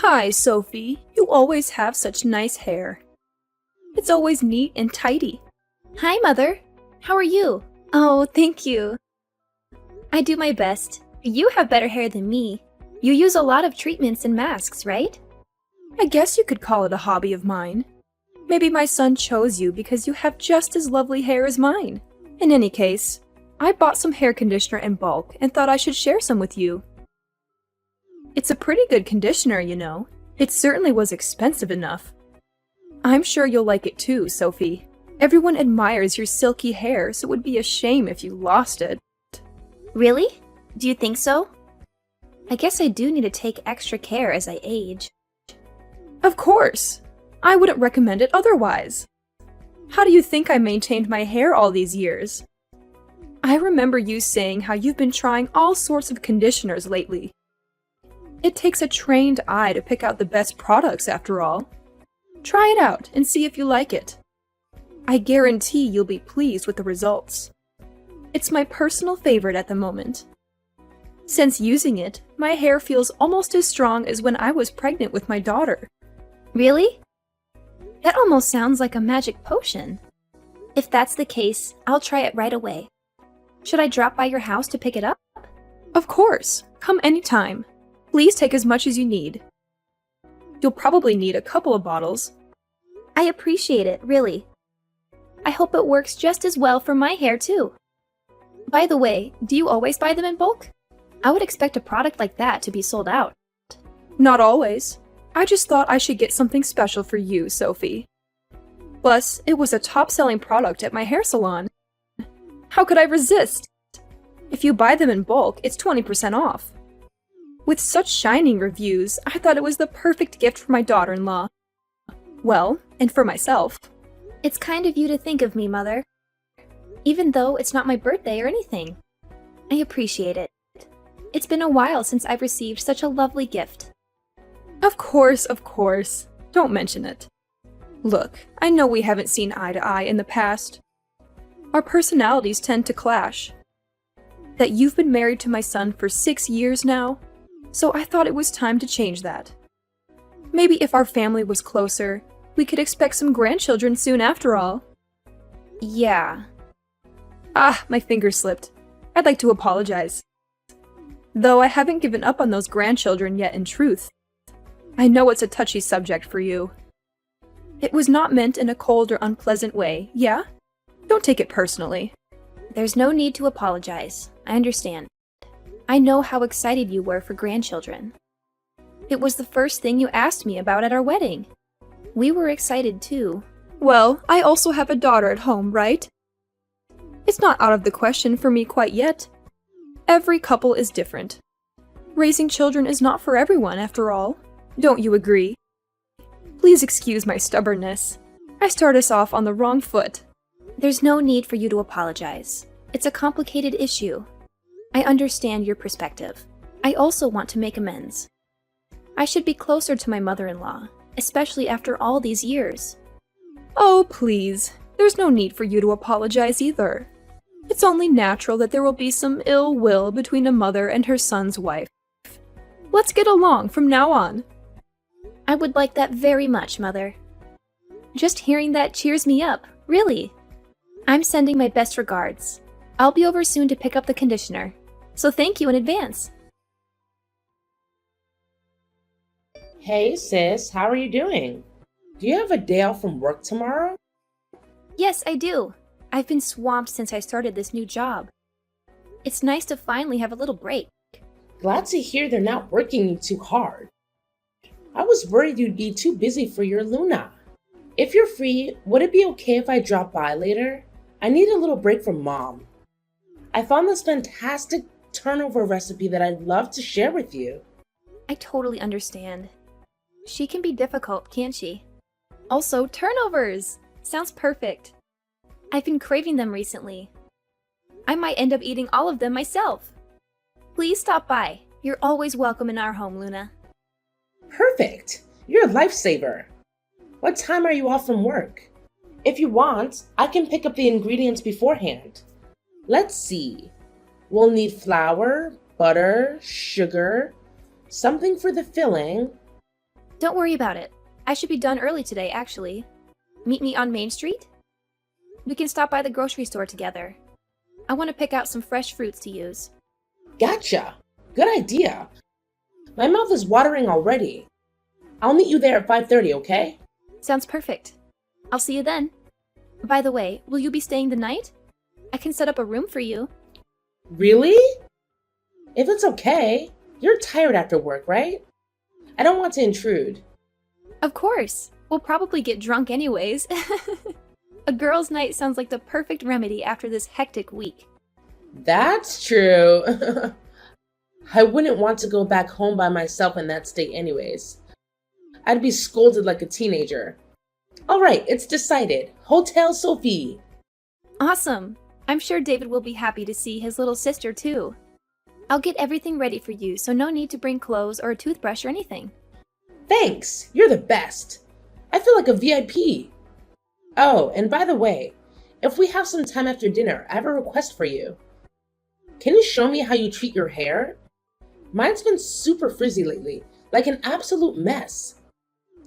Hi, Sophie. You always have such nice hair. It's always neat and tidy. Hi, Mother. How are you? Oh, thank you. I do my best. You have better hair than me. You use a lot of treatments and masks, right? I guess you could call it a hobby of mine. Maybe my son chose you because you have just as lovely hair as mine. In any case, I bought some hair conditioner in bulk and thought I should share some with you. It's a pretty good conditioner, you know. It certainly was expensive enough. I'm sure you'll like it too, Sophie. Everyone admires your silky hair, so it would be a shame if you lost it. Really? Do you think so? I guess I do need to take extra care as I age. Of course! I wouldn't recommend it otherwise. How do you think I maintained my hair all these years? I remember you saying how you've been trying all sorts of conditioners lately. It takes a trained eye to pick out the best products after all. Try it out and see if you like it. I guarantee you'll be pleased with the results. It's my personal favorite at the moment. Since using it, my hair feels almost as strong as when I was pregnant with my daughter. Really? That almost sounds like a magic potion. If that's the case, I'll try it right away. Should I drop by your house to pick it up? Of course, come anytime. Please take as much as you need. You'll probably need a couple of bottles. I appreciate it, really. I hope it works just as well for my hair too. By the way, do you always buy them in bulk? I would expect a product like that to be sold out. Not always. I just thought I should get something special for you, Sophie. Plus, it was a top-selling product at my hair salon. How could I resist? If you buy them in bulk, it's 20% off. With such shining reviews, I thought it was the perfect gift for my daughter-in-law. Well, and for myself. It's kind of you to think of me, Mother. Even though it's not my birthday or anything. I appreciate it. It's been a while since I've received such a lovely gift. Of course, of course. Don't mention it. Look, I know we haven't seen eye to eye in the past. Our personalities tend to clash. That you've been married to my son for 6 years now, so I thought it was time to change that. Maybe if our family was closer, we could expect some grandchildren soon after all. Yeah. Ah, my finger slipped. I'd like to apologize. Though I haven't given up on those grandchildren yet in truth. I know it's a touchy subject for you. It was not meant in a cold or unpleasant way, yeah? Don't take it personally. There's no need to apologize. I understand. I know how excited you were for grandchildren. It was the first thing you asked me about at our wedding. We were excited too. Well, I also have a daughter at home, right? It's not out of the question for me quite yet. Every couple is different. Raising children is not for everyone, after all. Don't you agree? Please excuse my stubbornness. I start us off on the wrong foot. There's no need for you to apologize. It's a complicated issue. I understand your perspective. I also want to make amends. I should be closer to my mother-in-law, especially after all these years. Oh, please. There's no need for you to apologize either. It's only natural that there will be some ill will between a mother and her son's wife. Let's get along from now on. I would like that very much, Mother. Just hearing that cheers me up, really. I'm sending my best regards. I'll be over soon to pick up the conditioner, so thank you in advance. Hey sis, how are you doing? Do you have a day off from work tomorrow? Yes, I do. I've been swamped since I started this new job. It's nice to finally have a little break. Glad to hear they're not working you too hard. I was worried you'd be too busy for your Luna. If you're free, would it be okay if I drop by later? I need a little break from Mom. I found this fantastic turnover recipe that I'd love to share with you. I totally understand. She can be difficult, can't she? Also, turnovers! Sounds perfect. I've been craving them recently. I might end up eating all of them myself. Please stop by. You're always welcome in our home, Luna. Perfect! You're a lifesaver. What time are you off from work? If you want, I can pick up the ingredients beforehand. Let's see. We'll need flour, butter, sugar, something for the filling, Don't worry about it. I should be done early today, actually. Meet me on Main Street? We can stop by the grocery store together. I want to pick out some fresh fruits to use. Gotcha. Good idea. My mouth is watering already. I'll meet you there at 5:30, okay? Sounds perfect. I'll see you then. By the way, will you be staying the night? I can set up a room for you. Really? If it's okay. You're tired after work, right? I don't want to intrude. Of course. We'll probably get drunk anyways. A girls' night sounds like the perfect remedy after this hectic week. That's true. I wouldn't want to go back home by myself in that state anyways. I'd be scolded like a teenager. All right, it's decided. Hotel Sophie. Awesome. I'm sure David will be happy to see his little sister too. I'll get everything ready for you, so no need to bring clothes or a toothbrush or anything. Thanks. You're the best. I feel like a VIP. Oh, and by the way, if we have some time after dinner, I have a request for you. Can you show me how you treat your hair? Mine's been super frizzy lately, like an absolute mess.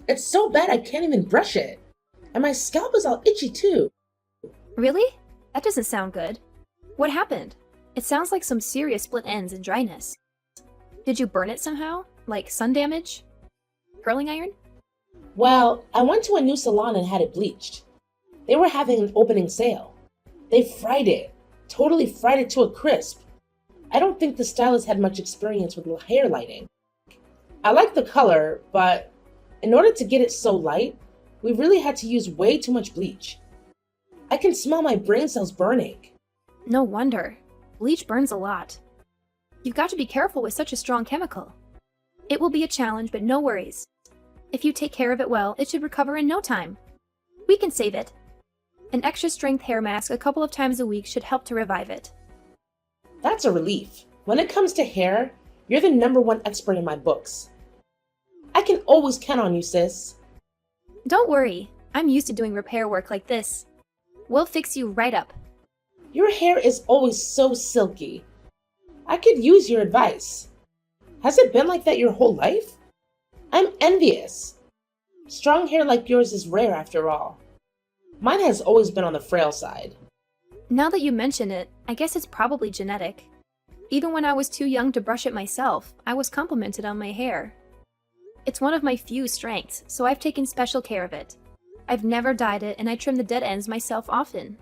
It's so bad I can't even brush it. And my scalp is all itchy too. Really? That doesn't sound good. What happened? It sounds like some serious split ends and dryness. Did you burn it somehow? Like sun damage? Curling iron? Well, I went to a new salon and had it bleached. They were having an opening sale. They fried it. Totally fried it to a crisp. I don't think the stylist had much experience with hair lighting. I like the color, but in order to get it so light, we really had to use way too much bleach. I can smell my brain cells burning. No wonder. Bleach burns a lot. You've got to be careful with such a strong chemical. It will be a challenge, but no worries. If you take care of it well, it should recover in no time. We can save it. An extra strength hair mask a couple of times a week should help to revive it. That's a relief. When it comes to hair, you're the #1 expert in my books. I can always count on you, sis. Don't worry. I'm used to doing repair work like this. We'll fix you right up. Your hair is always so silky. I could use your advice. Has it been like that your whole life? I'm envious. Strong hair like yours is rare after all. Mine has always been on the frail side. Now that you mention it, I guess it's probably genetic. Even when I was too young to brush it myself, I was complimented on my hair. It's one of my few strengths, so I've taken special care of it. I've never dyed it, and I trim the dead ends myself often.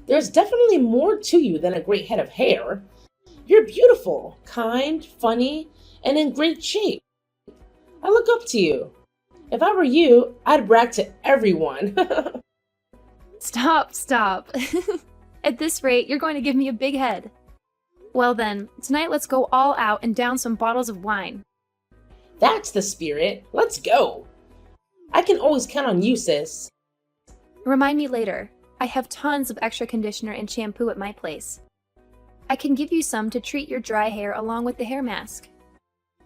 There's definitely more to you than a great head of hair. You're beautiful, kind, funny, and in great shape. I look up to you. If I were you, I'd brag to everyone. Stop. At this rate, you're going to give me a big head. Well then, tonight let's go all out and down some bottles of wine. That's the spirit. Let's go. I can always count on you, sis. Remind me later. I have tons of extra conditioner and shampoo at my place. I can give you some to treat your dry hair along with the hair mask.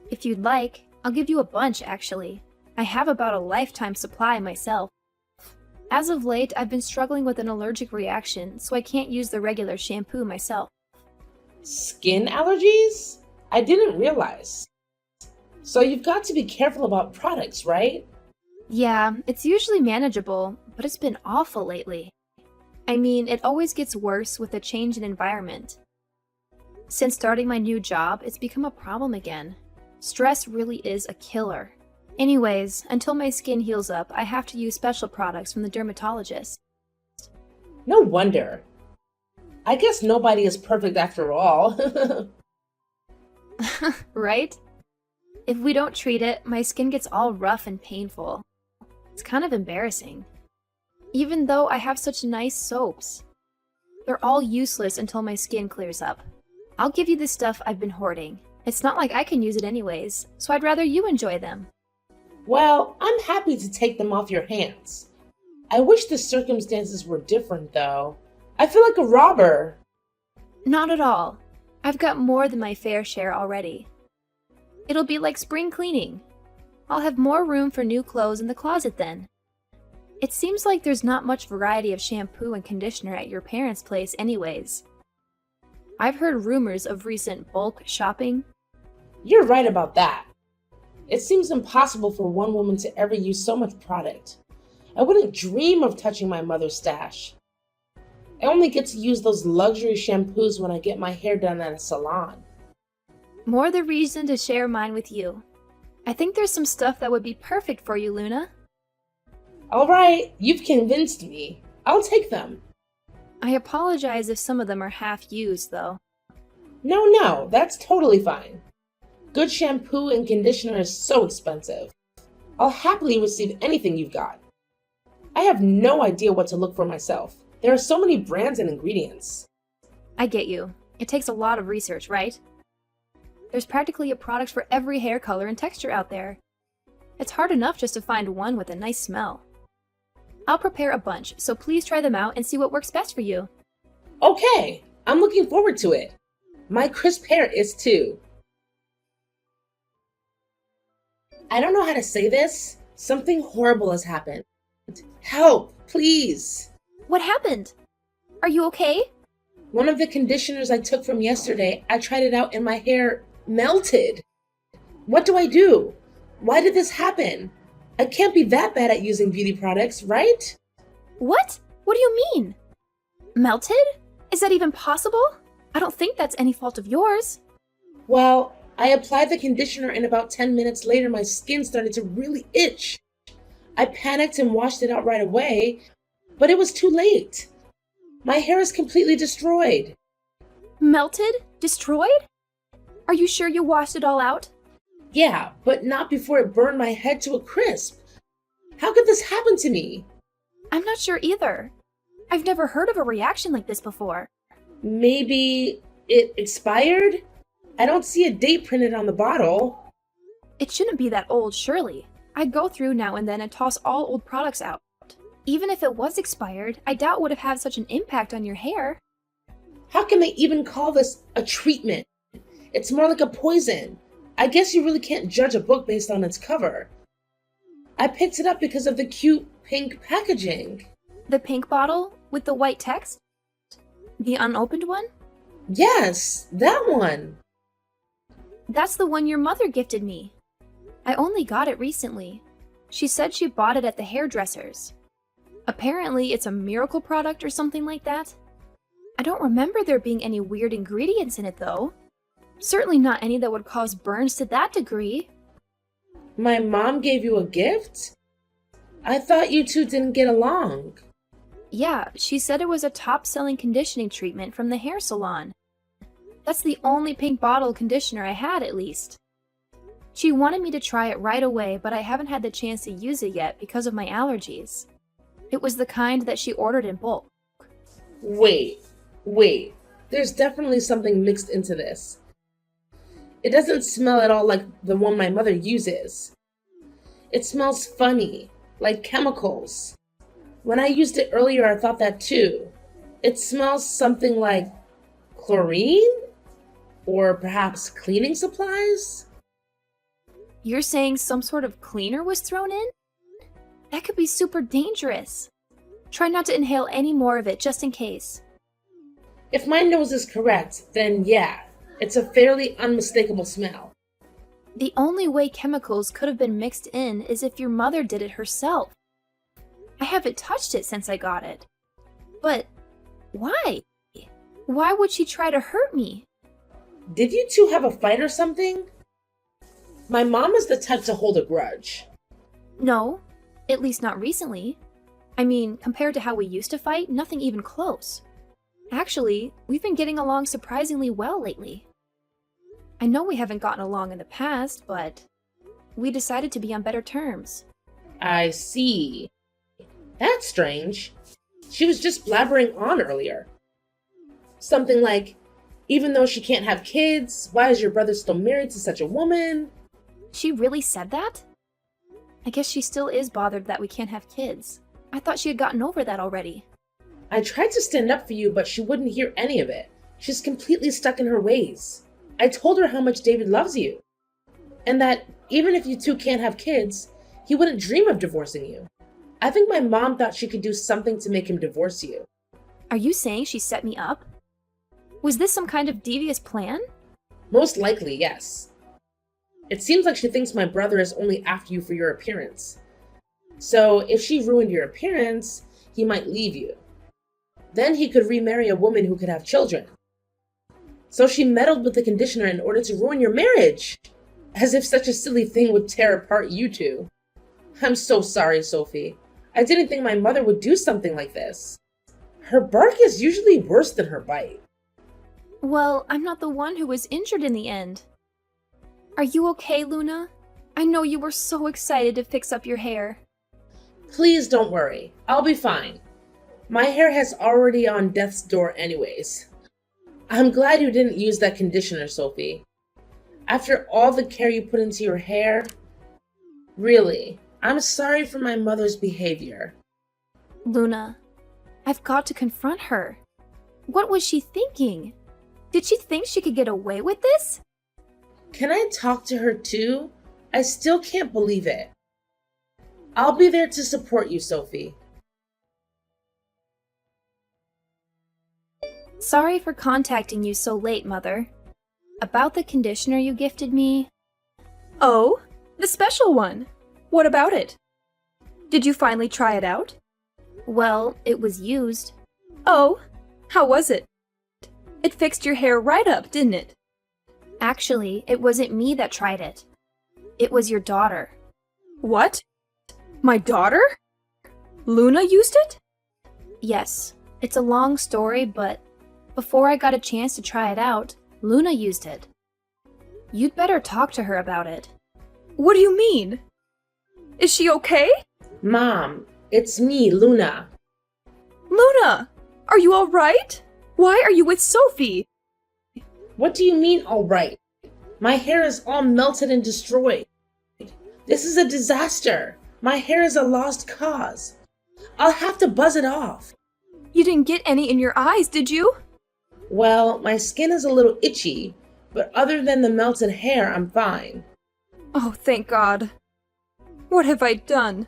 If you'd like, I'll give you a bunch actually. I have about a lifetime supply myself. As of late, I've been struggling with an allergic reaction, so I can't use the regular shampoo myself. Skin allergies? I didn't realize. So you've got to be careful about products, right? Yeah, it's usually manageable, but it's been awful lately. I mean, it always gets worse with a change in environment. Since starting my new job, it's become a problem again. Stress really is a killer. Anyways, until my skin heals up, I have to use special products from the dermatologist. No wonder. I guess nobody is perfect after all. Right? If we don't treat it, my skin gets all rough and painful. It's kind of embarrassing. Even though I have such nice soaps. They're all useless until my skin clears up. I'll give you the stuff I've been hoarding. It's not like I can use it anyways, so I'd rather you enjoy them. Well, I'm happy to take them off your hands. I wish the circumstances were different, though. I feel like a robber. Not at all. I've got more than my fair share already. It'll be like spring cleaning. I'll have more room for new clothes in the closet then. It seems like there's not much variety of shampoo and conditioner at your parents' place anyways. I've heard rumors of recent bulk shopping. You're right about that. It seems impossible for one woman to ever use so much product. I wouldn't dream of touching my mother's stash. I only get to use those luxury shampoos when I get my hair done at a salon. More the reason to share mine with you. I think there's some stuff that would be perfect for you, Luna. All right, you've convinced me. I'll take them. I apologize if some of them are half used, though. No, that's totally fine. Good shampoo and conditioner is so expensive. I'll happily receive anything you've got. I have no idea what to look for myself. There are so many brands and ingredients. I get you. It takes a lot of research, right? There's practically a product for every hair color and texture out there. It's hard enough just to find one with a nice smell. I'll prepare a bunch, so please try them out and see what works best for you. Okay, I'm looking forward to it. My crisp hair is too. I don't know how to say this. Something horrible has happened. Help, please. What happened? Are you okay? One of the conditioners I took from yesterday, I tried it out and my hair melted. What do I do? Why did this happen? I can't be that bad at using beauty products, right? What? What do you mean? Melted? Is that even possible? I don't think that's any fault of yours. Well, I applied the conditioner and about 10 minutes later my skin started to really itch. I panicked and washed it out right away, but it was too late. My hair is completely destroyed. Melted? Destroyed? Are you sure you washed it all out? Yeah, but not before it burned my head to a crisp. How could this happen to me? I'm not sure either. I've never heard of a reaction like this before. Maybe it expired? I don't see a date printed on the bottle. It shouldn't be that old, surely. I go through now and then and toss all old products out. Even if it was expired, I doubt it would have had such an impact on your hair. How can they even call this a treatment? It's more like a poison. I guess you really can't judge a book based on its cover. I picked it up because of the cute pink packaging. The pink bottle with the white text? The unopened one? Yes, that one. That's the one your mother gifted me. I only got it recently. She said she bought it at the hairdresser's. Apparently, it's a miracle product or something like that. I don't remember there being any weird ingredients in it, though. Certainly not any that would cause burns to that degree. My mom gave you a gift? I thought you two didn't get along. Yeah, she said it was a top-selling conditioning treatment from the hair salon. That's the only pink bottle conditioner I had, at least. She wanted me to try it right away, but I haven't had the chance to use it yet because of my allergies. It was the kind that she ordered in bulk. Wait. There's definitely something mixed into this. It doesn't smell at all like the one my mother uses. It smells funny, like chemicals. When I used it earlier, I thought that too. It smells something like chlorine? Or perhaps cleaning supplies? You're saying some sort of cleaner was thrown in? That could be super dangerous. Try not to inhale any more of it, just in case. If my nose is correct, then yeah, it's a fairly unmistakable smell. The only way chemicals could have been mixed in is if your mother did it herself. I haven't touched it since I got it. But why? Why would she try to hurt me? Did you two have a fight or something? My mom is the type to hold a grudge. No, at least not recently. I mean, compared to how we used to fight, nothing even close. Actually, we've been getting along surprisingly well lately. I know we haven't gotten along in the past, but we decided to be on better terms. I see. That's strange. She was just blabbering on earlier. Something like, even though she can't have kids, why is your brother still married to such a woman? She really said that? I guess she still is bothered that we can't have kids. I thought she had gotten over that already. I tried to stand up for you, but she wouldn't hear any of it. She's completely stuck in her ways. I told her how much David loves you, and that even if you two can't have kids, he wouldn't dream of divorcing you. I think my mom thought she could do something to make him divorce you. Are you saying she set me up? Was this some kind of devious plan? Most likely, yes. It seems like she thinks my brother is only after you for your appearance. So if she ruined your appearance, he might leave you. Then he could remarry a woman who could have children. So she meddled with the conditioner in order to ruin your marriage. As if such a silly thing would tear apart you two. I'm so sorry, Sophie. I didn't think my mother would do something like this. Her bark is usually worse than her bite. Well, I'm not the one who was injured in the end. Are you okay, Luna? I know you were so excited to fix up your hair. Please don't worry. I'll be fine. My hair has already on death's door anyways. I'm glad you didn't use that conditioner, Sophie. After all the care you put into your hair, really, I'm sorry for my mother's behavior. Luna, I've got to confront her. What was she thinking? Did she think she could get away with this? Can I talk to her too? I still can't believe it. I'll be there to support you, Sophie. Sorry for contacting you so late, Mother. About the conditioner you gifted me. Oh, the special one. What about it? Did you finally try it out? Well, it was used. Oh, how was it? It fixed your hair right up, didn't it? Actually, it wasn't me that tried it. It was your daughter. What? My daughter? Luna used it? Yes, it's a long story, but before I got a chance to try it out, Luna used it. You'd better talk to her about it. What do you mean? Is she okay? Mom, it's me, Luna. Luna, are you all right? Why are you with Sophie? What do you mean, all right? My hair is all melted and destroyed. This is a disaster. My hair is a lost cause. I'll have to buzz it off. You didn't get any in your eyes, did you? Well, my skin is a little itchy, but other than the melted hair, I'm fine. Oh, thank God. What have I done?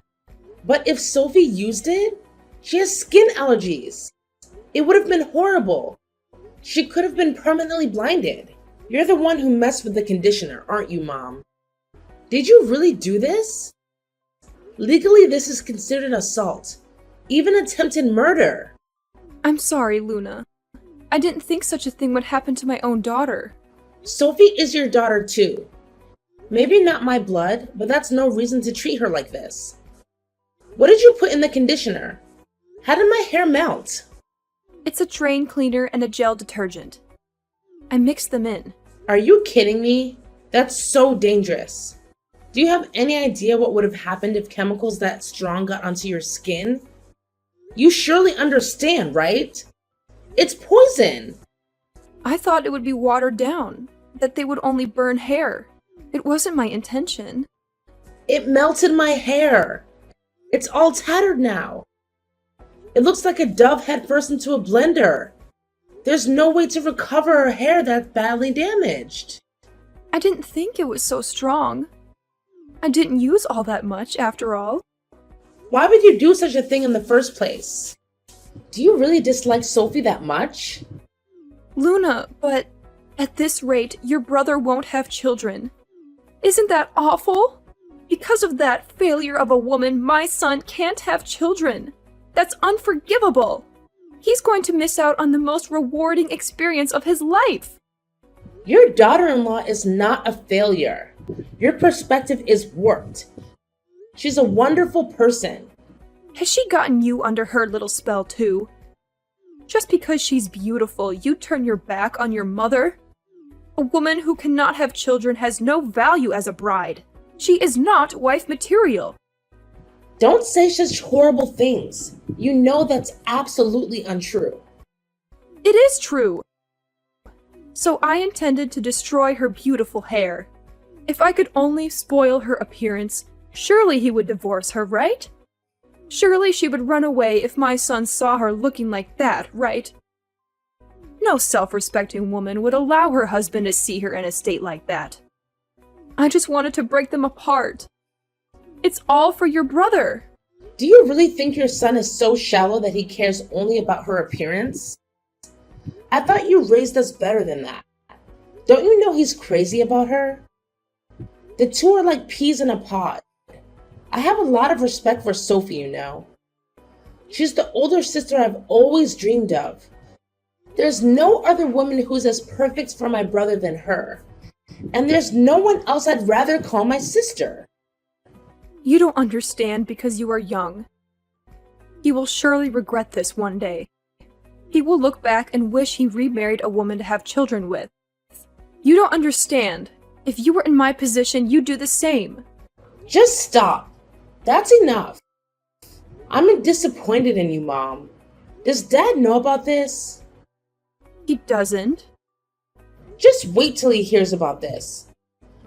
But if Sophie used it, she has skin allergies. It would have been horrible. She could have been permanently blinded. You're the one who messed with the conditioner, aren't you, Mom? Did you really do this? Legally, this is considered assault, even attempted murder. I'm sorry, Luna. I didn't think such a thing would happen to my own daughter. Sophie is your daughter too. Maybe not my blood, but that's no reason to treat her like this. What did you put in the conditioner? How did my hair melt? It's a drain cleaner and a gel detergent. I mixed them in. Are you kidding me? That's so dangerous. Do you have any idea what would have happened if chemicals that strong got onto your skin? You surely understand, right? It's poison. I thought it would be watered down, that they would only burn hair. It wasn't my intention. It melted my hair. It's all tattered now. It looks like a dove head first into a blender. There's no way to recover her hair that's badly damaged. I didn't think it was so strong. I didn't use all that much, after all. Why would you do such a thing in the first place? Do you really dislike Sophie that much? Luna, but at this rate, your brother won't have children. Isn't that awful? Because of that failure of a woman, my son can't have children. That's unforgivable. He's going to miss out on the most rewarding experience of his life. Your daughter-in-law is not a failure. Your perspective is warped. She's a wonderful person. Has she gotten you under her little spell too? Just because she's beautiful, you turn your back on your mother? A woman who cannot have children has no value as a bride. She is not wife material. Don't say such horrible things. You know that's absolutely untrue. It is true. So I intended to destroy her beautiful hair. If I could only spoil her appearance, surely he would divorce her, right? Surely she would run away if my son saw her looking like that, right? No self-respecting woman would allow her husband to see her in a state like that. I just wanted to break them apart. It's all for your brother. Do you really think your son is so shallow that he cares only about her appearance? I thought you raised us better than that. Don't you know he's crazy about her? The two are like peas in a pod. I have a lot of respect for Sophie, you know. She's the older sister I've always dreamed of. There's no other woman who's as perfect for my brother than her. And there's no one else I'd rather call my sister. You don't understand because you are young. He will surely regret this one day. He will look back and wish he remarried a woman to have children with. You don't understand. If you were in my position, you'd do the same. Just stop. That's enough. I'm disappointed in you, Mom. Does Dad know about this? He doesn't. Just wait till he hears about this.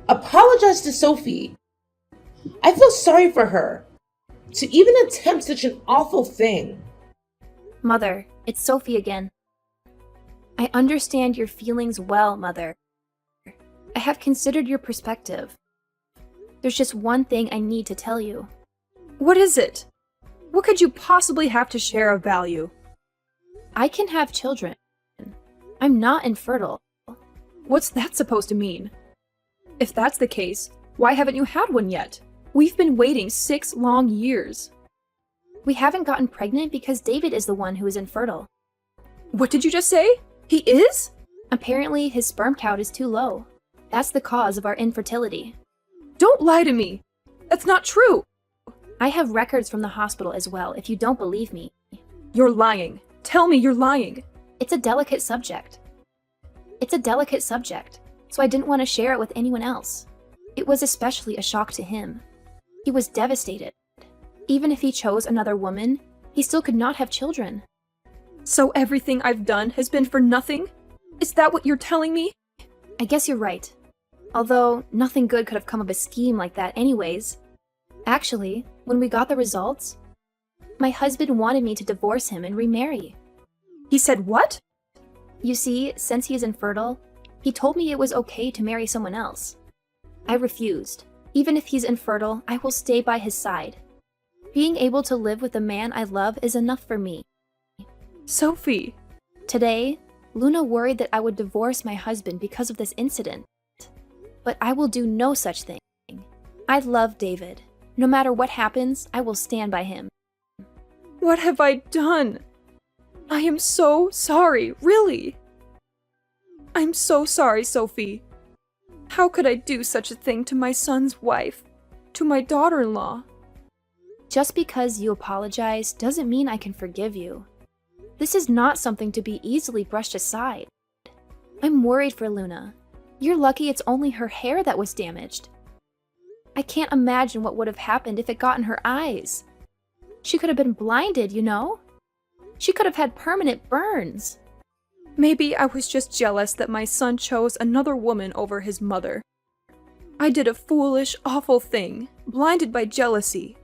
Apologize to Sophie. I feel sorry for her. To even attempt such an awful thing. Mother, it's Sophie again. I understand your feelings well, Mother. I have considered your perspective. There's just one thing I need to tell you. What is it? What could you possibly have to share of value? I can have children. I'm not infertile. What's that supposed to mean? If that's the case, why haven't you had one yet? We've been waiting 6 long years. We haven't gotten pregnant because David is the one who is infertile. What did you just say? He is? Apparently, his sperm count is too low. That's the cause of our infertility. Don't lie to me. That's not true. I have records from the hospital as well, if you don't believe me. You're lying. Tell me you're lying. It's a delicate subject. So I didn't want to share it with anyone else. It was especially a shock to him. He was devastated. Even if he chose another woman, he still could not have children. So everything I've done has been for nothing? Is that what you're telling me? I guess you're right. Although, nothing good could have come of a scheme like that anyways. Actually, when we got the results, my husband wanted me to divorce him and remarry. He said what? You see, since he is infertile, he told me it was okay to marry someone else. I refused. Even if he's infertile, I will stay by his side. Being able to live with the man I love is enough for me. Sophie. Today, Luna worried that I would divorce my husband because of this incident. But I will do no such thing. I love David. No matter what happens, I will stand by him. What have I done? I am so sorry, really. I'm so sorry, Sophie. How could I do such a thing to my son's wife, to my daughter-in-law? Just because you apologize doesn't mean I can forgive you. This is not something to be easily brushed aside. I'm worried for Luna. You're lucky it's only her hair that was damaged. I can't imagine what would have happened if it got in her eyes. She could have been blinded, you know? She could have had permanent burns. Maybe I was just jealous that my son chose another woman over his mother. I did a foolish, awful thing, blinded by jealousy.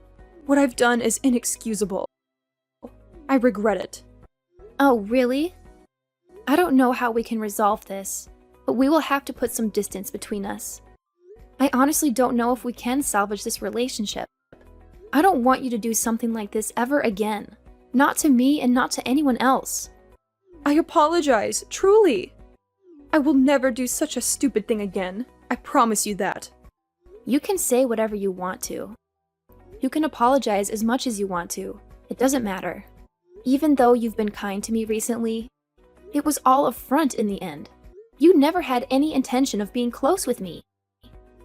What I've done is inexcusable. I regret it. Oh, really? I don't know how we can resolve this, but we will have to put some distance between us. I honestly don't know if we can salvage this relationship. I don't want you to do something like this ever again. Not to me and not to anyone else. I apologize, truly. I will never do such a stupid thing again. I promise you that. You can say whatever you want to. You can apologize as much as you want to. It doesn't matter. Even though you've been kind to me recently, it was all a front in the end. You never had any intention of being close with me.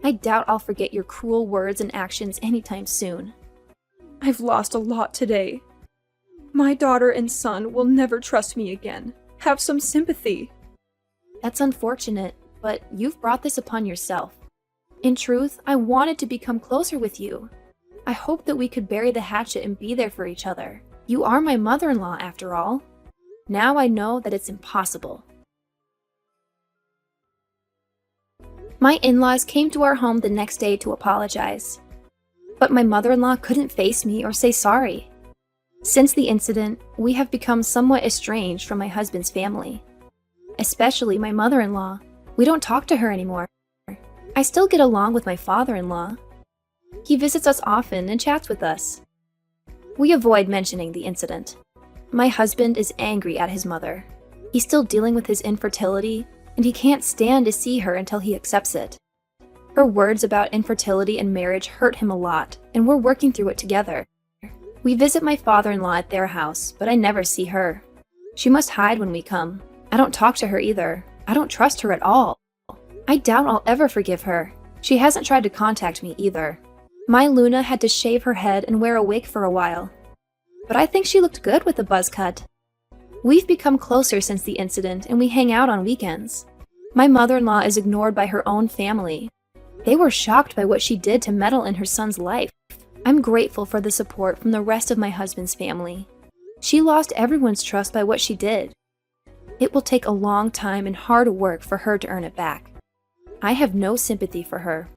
I doubt I'll forget your cruel words and actions anytime soon. I've lost a lot today. My daughter and son will never trust me again. Have some sympathy. That's unfortunate, but you've brought this upon yourself. In truth, I wanted to become closer with you. I hoped that we could bury the hatchet and be there for each other. You are my mother-in-law, after all. Now I know that it's impossible. My in-laws came to our home the next day to apologize. But my mother-in-law couldn't face me or say sorry. Since the incident, we have become somewhat estranged from my husband's family. Especially my mother-in-law. We don't talk to her anymore. I still get along with my father-in-law. He visits us often and chats with us. We avoid mentioning the incident. My husband is angry at his mother. He's still dealing with his infertility, and he can't stand to see her until he accepts it. Her words about infertility and marriage hurt him a lot, and we're working through it together. We visit my father-in-law at their house, but I never see her. She must hide when we come. I don't talk to her either. I don't trust her at all. I doubt I'll ever forgive her. She hasn't tried to contact me either. My Luna had to shave her head and wear a wig for a while. But I think she looked good with a buzz cut. We've become closer since the incident, and we hang out on weekends. My mother-in-law is ignored by her own family. They were shocked by what she did to meddle in her son's life. I'm grateful for the support from the rest of my husband's family. She lost everyone's trust by what she did. It will take a long time and hard work for her to earn it back. I have no sympathy for her.